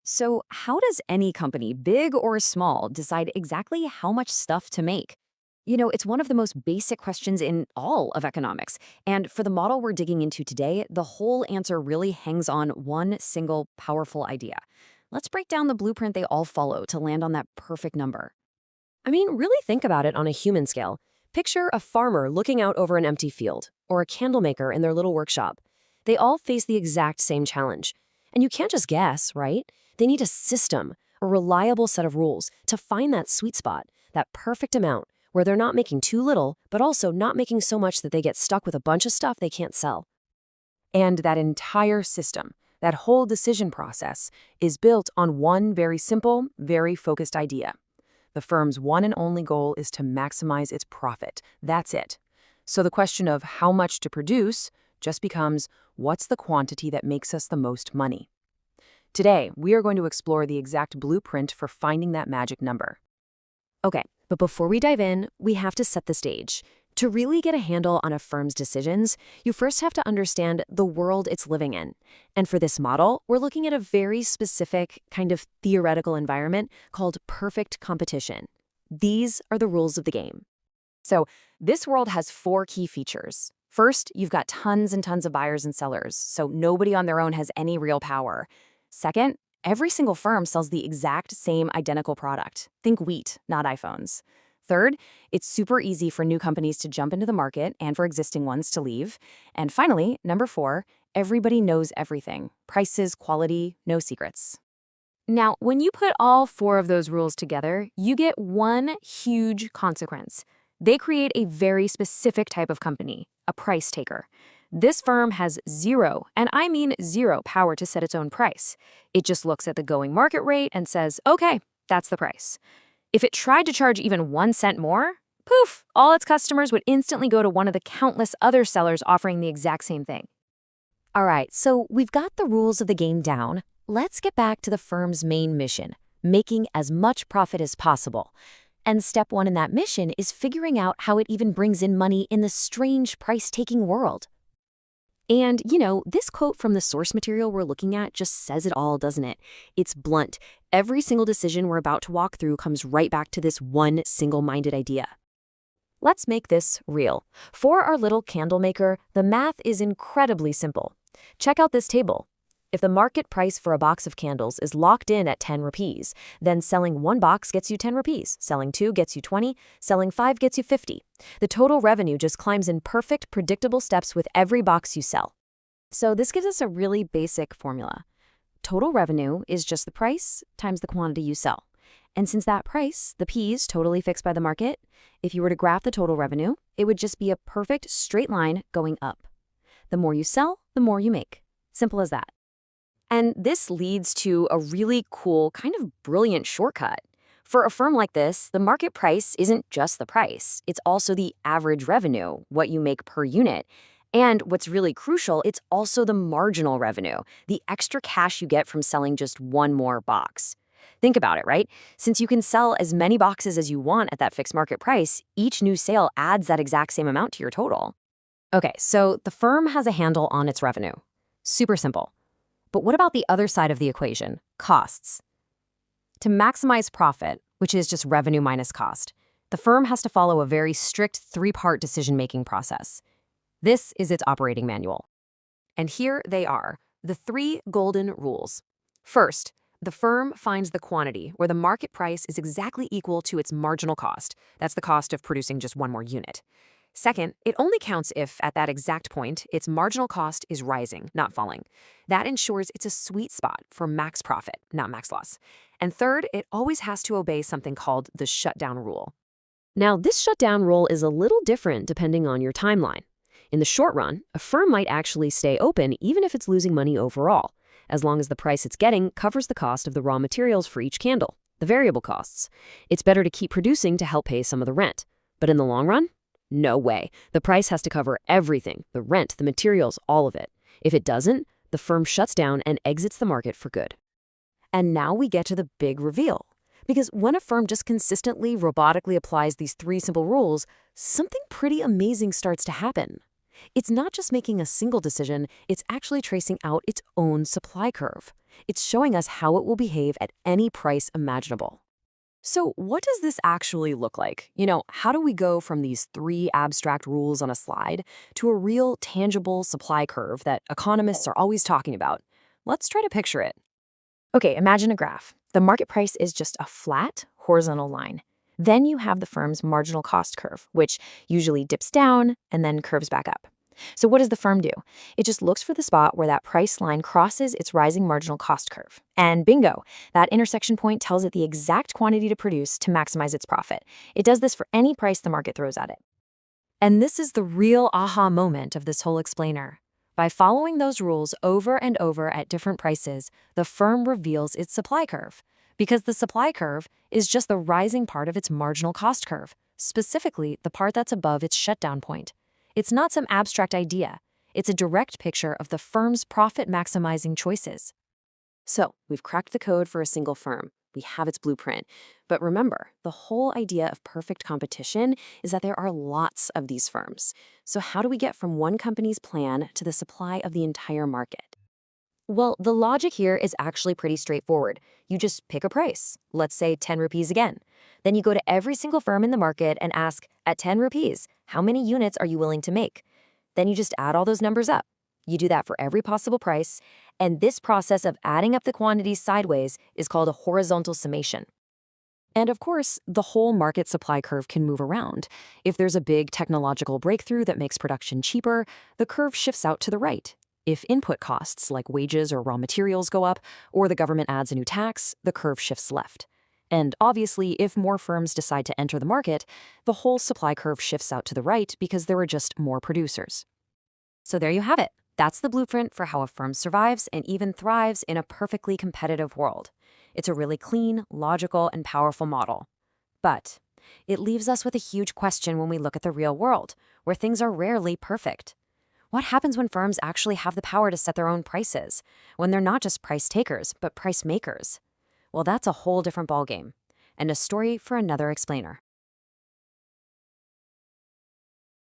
So, how does any company, big or small, decide exactly how much stuff to make? It's one of the most basic questions in all of economics. And for the model we're digging into today, the whole answer really hangs on one single powerful idea. Let's break down the blueprint they all follow to land on that perfect number. Really think about it on a human scale. Picture a farmer looking out over an empty field, or a candle maker in their little workshop. They all face the exact same challenge. And you can't just guess, right? They need a system, a reliable set of rules to find that sweet spot, that perfect amount, where they're not making too little, but also not making so much that they get stuck with a bunch of stuff they can't sell. And that entire system, that whole decision process, is built on one very simple, very focused idea. The firm's one and only goal is to maximize its profit. That's it. So the question of how much to produce just becomes, what's the quantity that makes us the most money? Today, we are going to explore the exact blueprint for finding that magic number. Okay, but before we dive in, we have to set the stage. To really get a handle on a firm's decisions, you first have to understand the world it's living in. And for this model, we're looking at a very specific, kind of theoretical environment called perfect competition. These are the rules of the game. So, this world has four key features. First, you've got tons and tons of buyers and sellers, so nobody on their own has any real power. Second, every single firm sells the exact same identical product. Think wheat, not iPhones. Third, it's super easy for new companies to jump into the market and for existing ones to leave. And finally, number 4, everybody knows everything. Prices, quality, no secrets. Now, when you put all 4 of those rules together, you get one huge consequence. They create a very specific type of company, a price taker. This firm has zero, and I mean zero, power to set its own price. It just looks at the going market rate and says, okay, that's the price. If it tried to charge even 1 cent more, poof, all its customers would instantly go to one of the countless other sellers offering the exact same thing. All right, so we've got the rules of the game down. Let's get back to the firm's main mission, making as much profit as possible. And step 1 in that mission is figuring out how it even brings in money in the strange price-taking world. And, this quote from the source material we're looking at just says it all, doesn't it? It's blunt. Every single decision we're about to walk through comes right back to this one single-minded idea. Let's make this real. For our little candle maker, the math is incredibly simple. Check out this table. If the market price for a box of candles is locked in at 10 rupees, then selling 1 box gets you 10 rupees, selling 2 gets you 20, selling 5 gets you 50. The total revenue just climbs in perfect, predictable steps with every box you sell. So this gives us a really basic formula. Total revenue is just the price times the quantity you sell. And since that price, the P is totally fixed by the market, if you were to graph the total revenue, it would just be a perfect straight line going up. The more you sell, the more you make. Simple as that. And this leads to a really cool, kind of brilliant shortcut. For a firm like this, the market price isn't just the price. It's also the average revenue, what you make per unit. And what's really crucial, it's also the marginal revenue, the extra cash you get from selling just 1 more box. Think about it, right? Since you can sell as many boxes as you want at that fixed market price, each new sale adds that exact same amount to your total. Okay, so the firm has a handle on its revenue. Super simple. But what about the other side of the equation, costs? To maximize profit, which is just revenue minus cost, the firm has to follow a very strict 3-part decision-making process. This is its operating manual. And here they are, the 3 golden rules. First, the firm finds the quantity where the market price is exactly equal to its marginal cost. That's the cost of producing just 1 more unit. Second, it only counts if, at that exact point, its marginal cost is rising, not falling. That ensures it's a sweet spot for max profit, not max loss. And third, it always has to obey something called the shutdown rule. Now, this shutdown rule is a little different depending on your timeline. In the short run, a firm might actually stay open even if it's losing money overall, as long as the price it's getting covers the cost of the raw materials for each candle, the variable costs. It's better to keep producing to help pay some of the rent. But in the long run, no way. The price has to cover everything, the rent, the materials, all of it. If it doesn't, the firm shuts down and exits the market for good. And now we get to the big reveal. Because when a firm just consistently, robotically applies these 3 simple rules, something pretty amazing starts to happen. It's not just making a single decision, it's actually tracing out its own supply curve. It's showing us how it will behave at any price imaginable. So what does this actually look like? How do we go from these three abstract rules on a slide to a real tangible supply curve that economists are always talking about? Let's try to picture it. Okay, imagine a graph. The market price is just a flat, horizontal line. Then you have the firm's marginal cost curve, which usually dips down and then curves back up. So what does the firm do? It just looks for the spot where that price line crosses its rising marginal cost curve. And bingo, that intersection point tells it the exact quantity to produce to maximize its profit. It does this for any price the market throws at it. And this is the real aha moment of this whole explainer. By following those rules over and over at different prices, the firm reveals its supply curve. Because the supply curve is just the rising part of its marginal cost curve, specifically the part that's above its shutdown point. It's not some abstract idea. It's a direct picture of the firm's profit-maximizing choices. So we've cracked the code for a single firm. We have its blueprint. But remember, the whole idea of perfect competition is that there are lots of these firms. So how do we get from one company's plan to the supply of the entire market? Well, the logic here is actually pretty straightforward. You just pick a price, let's say 10 rupees again. Then you go to every single firm in the market and ask, at 10 rupees, how many units are you willing to make? Then you just add all those numbers up. You do that for every possible price, and this process of adding up the quantities sideways is called a horizontal summation. And of course, the whole market supply curve can move around. If there's a big technological breakthrough that makes production cheaper, the curve shifts out to the right. If input costs like wages or raw materials go up, or the government adds a new tax, the curve shifts left. And obviously, if more firms decide to enter the market, the whole supply curve shifts out to the right because there are just more producers. So there you have it. That's the blueprint for how a firm survives and even thrives in a perfectly competitive world. It's a really clean, logical, and powerful model. But it leaves us with a huge question when we look at the real world, where things are rarely perfect. What happens when firms actually have the power to set their own prices, when they're not just price takers, but price makers? Well, that's a whole different ballgame, and a story for another explainer.